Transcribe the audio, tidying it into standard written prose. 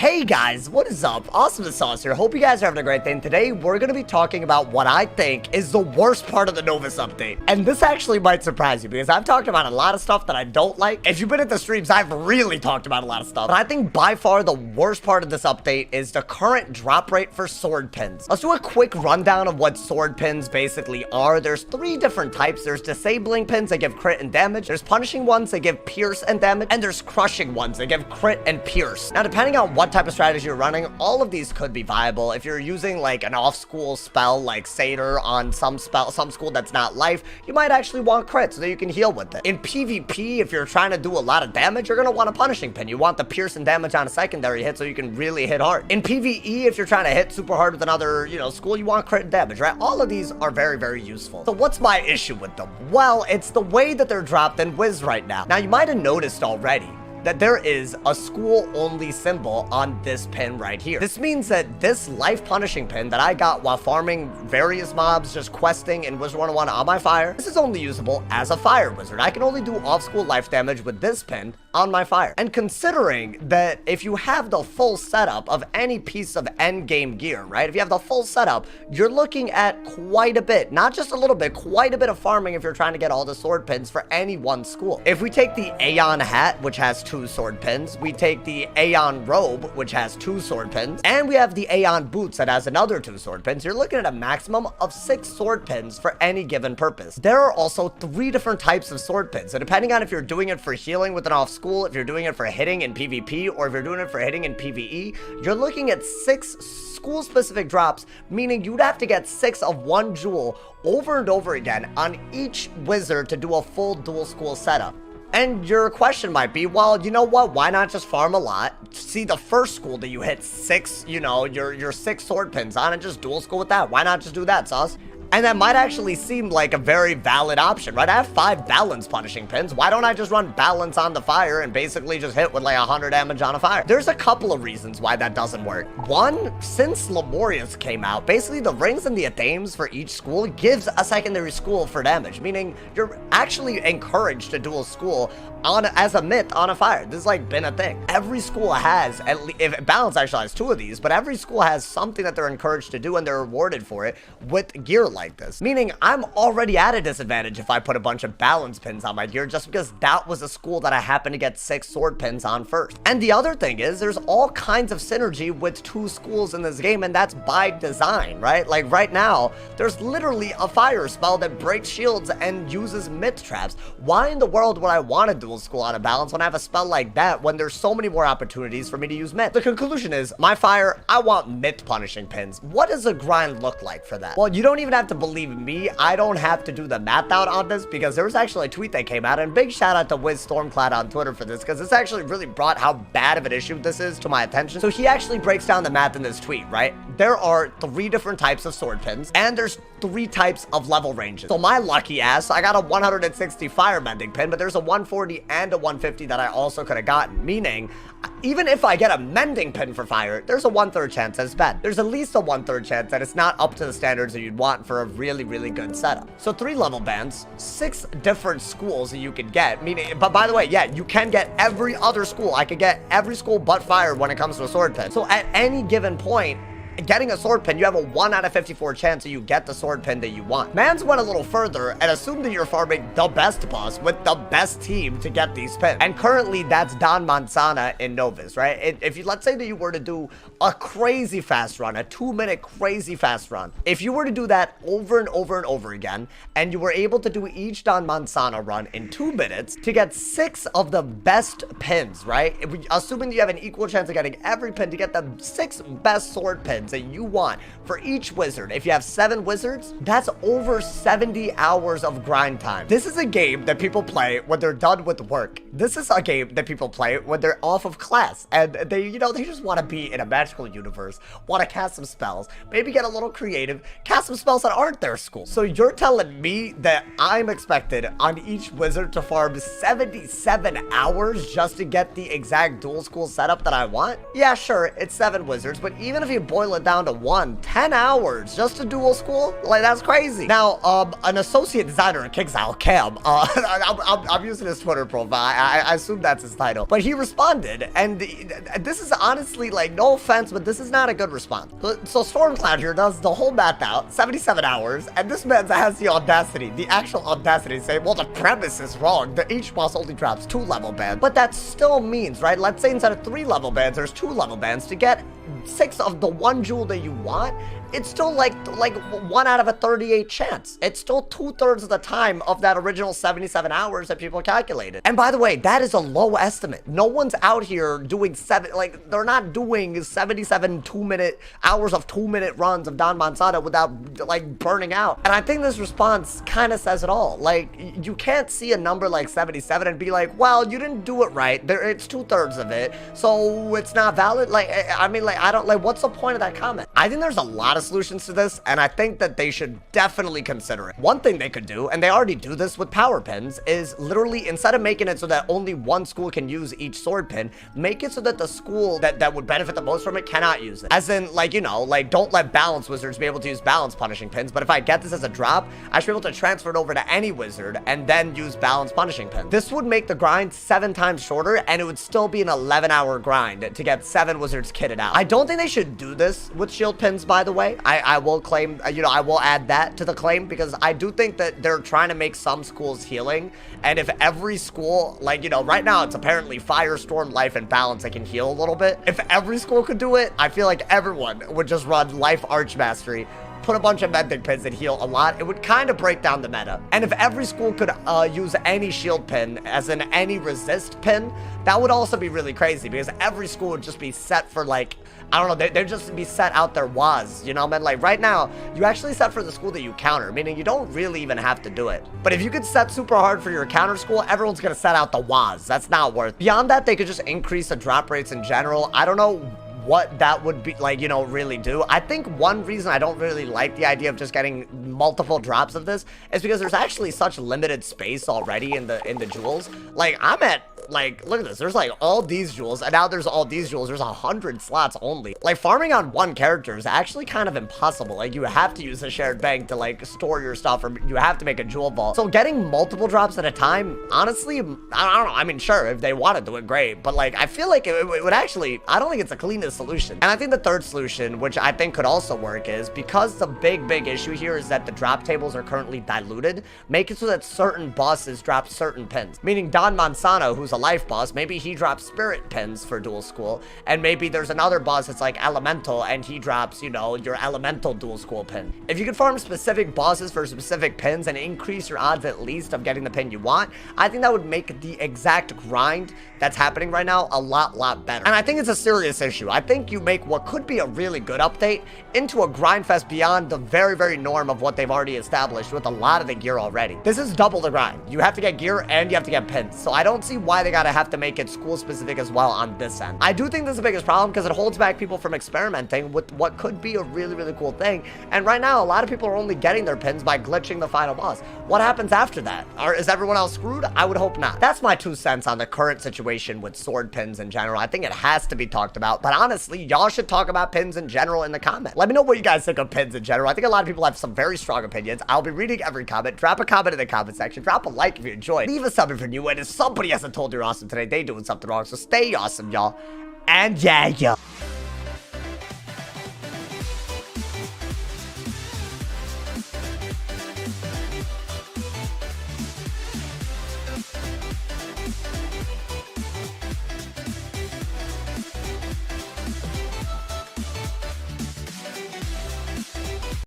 Hey guys, what is up? AwesomeTheSauce here. Hope you guys are having a great day. And today we're going to be talking about what I think is the worst part of the Novus update. And this actually might surprise you because I've talked about a lot of stuff that I don't like. If you've been at the streams, I've really talked about a lot of stuff. But I think by far the worst part of this update is the current drop rate for sword pins. Let's do a quick rundown of what sword pins basically are. There's three different types. There's disabling pins that give crit and damage. There's punishing ones that give pierce and damage. And there's crushing ones that give crit and pierce. Now, depending on what type of strategy you're running, all of these could be viable. If you're using like an off-school spell like Satyr on some school that's not life, you might actually want crit so that you can heal with it. In PvP, if you're trying to do a lot of damage, you're gonna want a punishing pin. You want the pierce and damage on a secondary hit so you can really hit hard. In PvE, if you're trying to hit super hard with another, school, you want crit and damage, right? All of these are very, very useful. So what's my issue with them? Well, it's the way that they're dropped in Wiz right now. Now, you might have noticed already that there is a school-only symbol on this pin right here. This means that this life punishing pin that I got while farming various mobs, just questing in Wizard101 on my fire, this is only usable as a fire wizard. I can only do off-school life damage with this pin on my fire. And considering that if you have the full setup of any piece of endgame gear, right? If you have the full setup, you're looking at quite a bit, not just a little bit, quite a bit of farming if you're trying to get all the sword pins for any one school. If we take the Aeon hat, which has 2 sword pins, we take the Aeon robe, which has 2 sword pins, and we have the Aeon boots that has another 2 sword pins, you're looking at a maximum of 6 sword pins for any given purpose. There are also 3 different types of sword pins, so depending on if you're doing it for healing with an off school, if you're doing it for hitting in PvP, or if you're doing it for hitting in PvE, you're looking at 6 school-specific drops, meaning you'd have to get 6 of 1 jewel over and over again on each wizard to do a full dual school setup. And your question might be, well, you know what? Why not just farm a lot? See the first school that you hit 6, your 6 sword pins on and just dual school with that. Why not just do that, Sauce? And that might actually seem like a very valid option, right? I have 5 balance punishing pins. Why don't I just run balance on the fire and basically just hit with like 100 damage on a fire? There's a couple of reasons why that doesn't work. One, since Laborious came out, basically the rings and the Athames for each school gives a secondary school for damage, meaning you're actually encouraged to dual school as a myth on a fire. This has like been a thing. Every school has, at least, if balance actually has 2 of these, but every school has something that they're encouraged to do and they're rewarded for it with gear like this. Meaning I'm already at a disadvantage if I put a bunch of balance pins on my gear just because that was a school that I happened to get 6 sword pins on first. And the other thing is there's all kinds of synergy with 2 schools in this game, and that's by design, right? Like right now, there's literally a fire spell that breaks shields and uses myth traps. Why in the world would I want to dual school out of balance when I have a spell like that when there's so many more opportunities for me to use myth? The conclusion is, my fire, I want myth punishing pins. What does a grind look like for that? Well, you don't even have to believe me. I don't have to do the math out on this because there was actually a tweet that came out, and big shout out to Wiz Stormcloud on Twitter for this because this actually really brought how bad of an issue this is to my attention. So he actually breaks down the math in this tweet, right? There are 3 different types of sword pins and there's 3 types of level ranges. So my lucky ass, I got a 160 fire mending pin, but there's a 140 and a 150 that I also could have gotten, meaning even if I get a mending pin for fire, there's a 1/3 chance that it's bad. There's at least a 1/3 chance that it's not up to the standards that you'd want for a really, really good setup. So 3 level bands, 6 different schools that you could get, meaning, but by the way, yeah, you can get every other school. I could get every school but fire when it comes to a sword pin. So at any given point, getting a sword pin, you have a 1 out of 54 chance that you get the sword pin that you want. Mans went a little further and assumed that you're farming the best boss with the best team to get these pins. And currently that's Don Manzana in Novus, right? If you, let's say that you were to do a crazy fast run, a 2-minute crazy fast run, if you were to do that over and over and over again, and you were able to do each Don Manzana run in 2 minutes to get 6 of the best pins, right? Assuming that you have an equal chance of getting every pin to get the 6 best sword pins that you want for each wizard. If you have 7 wizards, that's over 70 hours of grind time. This is a game that people play when they're done with work. This is a game that people play when they're off of class and they just want to be in a magical universe, want to cast some spells, maybe get a little creative, cast some spells that aren't their school. So you're telling me that I'm expected on each wizard to farm 77 hours just to get the exact dual school setup that I want? Yeah, sure, it's 7 wizards, but even if you boil whittle it down to 10 hours just to dual school? Like, that's crazy. Now, an associate designer at Kicksale, Cam, I'm using his Twitter profile. I assume that's his title. But he responded, and this is honestly, like, no offense, but this is not a good response. So Stormcloud here does the whole math out, 77 hours, and this man has the audacity, the actual audacity to say, well, the premise is wrong. Each boss only drops 2 level bands. But that still means, right? Let's say instead of 3 level bands, there's 2 level bands. To get 6 of the 1 jewel that you want, it's still like 1 out of a 38 chance. It's still 2/3 of the time of that original 77 hours that people calculated. And by the way, that is a low estimate. No one's out here doing they're not doing 77 hours of 2-minute runs of Don Manzana without like burning out. And I think this response kind of says it all. Like, you can't see a number like 77 and be like, well, you didn't do it right. It's 2/3 of it, so it's not valid. Like, I mean, like, I don't, like, what's the point of that comment? I think there's a lot of solutions to this, and I think that they should definitely consider it. One thing they could do, and they already do this with power pins, is literally, instead of making it so that only one school can use each sword pin, make it so that the school that would benefit the most from it cannot use it. As in, like, you know, like, don't let balance wizards be able to use balance punishing pins, but if I get this as a drop, I should be able to transfer it over to any wizard and then use balance punishing pins. This would make the grind 7 times shorter, and it would still be an 11-hour grind to get 7 wizards kitted out. I don't think they should do this with shield pins, by the way. I will claim, you know, I will add that to the claim, because I do think that they're trying to make some schools healing, and if every school, like, you know, right now it's apparently Firestorm, Life, and Balance that can heal a little bit. If every school could do it, I feel like everyone would just run Life Archmastery, put a bunch of mending pins that heal a lot. It would kind of break down the meta. And if every school could use any shield pin, as in any resist pin, that would also be really crazy, because every school would just be set for, like, I don't know, they'd just be set out their was, you know, man? Like, right now, you actually set for the school that you counter, meaning you don't really even have to do it. But if you could set super hard for your counter school, everyone's gonna set out the was. That's not worth. Beyond that, they could just increase the drop rates in general. I don't know what that would be, like, you know, really do. I think one reason I don't really like the idea of just getting multiple drops of this is because there's actually such limited space already in the jewels. Like, I'm at, like, look at this, there's like all these jewels, and now there's all these jewels. There's 100 slots only. Like, farming on one character is actually kind of impossible. Like, you have to use a shared bank to, like, store your stuff, or you have to make a jewel vault. So getting multiple drops at a time, honestly, I don't know. I mean, sure, if they want to do it, great, but, like, I feel like it would actually, I don't think it's the cleanest solution. And I think the third solution, which I think could also work, is because the big issue here is that the drop tables are currently diluted, make it so that certain bosses drop certain pins. Meaning Don Manzano, who's a life boss, maybe he drops spirit pins for dual school, and maybe there's another boss that's like elemental, and he drops, you know, your elemental dual school pin. If you could farm specific bosses for specific pins and increase your odds at least of getting the pin you want, I think that would make the exact grind that's happening right now a lot better. And I think it's a serious issue. I think you make what could be a really good update into a grind fest beyond the very norm of what they've already established with a lot of the gear already. This is double the grind. You have to get gear and you have to get pins. So I don't see why they gotta have to make it school specific as well on this end. I do think this is the biggest problem because it holds back people from experimenting with what could be a really cool thing. And right now, a lot of people are only getting their pins by glitching the final boss. What happens after that? Is everyone else screwed? I would hope not. That's my 2 cents on the current situation with sword pins in general. I think it has to be talked about, but honestly, y'all should talk about pins in general in the comments. Let me know what you guys think of pins in general. I think a lot of people have some very strong opinions. I'll be reading every comment. Drop a comment in the comment section. Drop a like if you enjoyed. Leave a sub if you're new. And if somebody hasn't told you you're awesome today, they doing something wrong. So stay awesome, y'all. And yeah.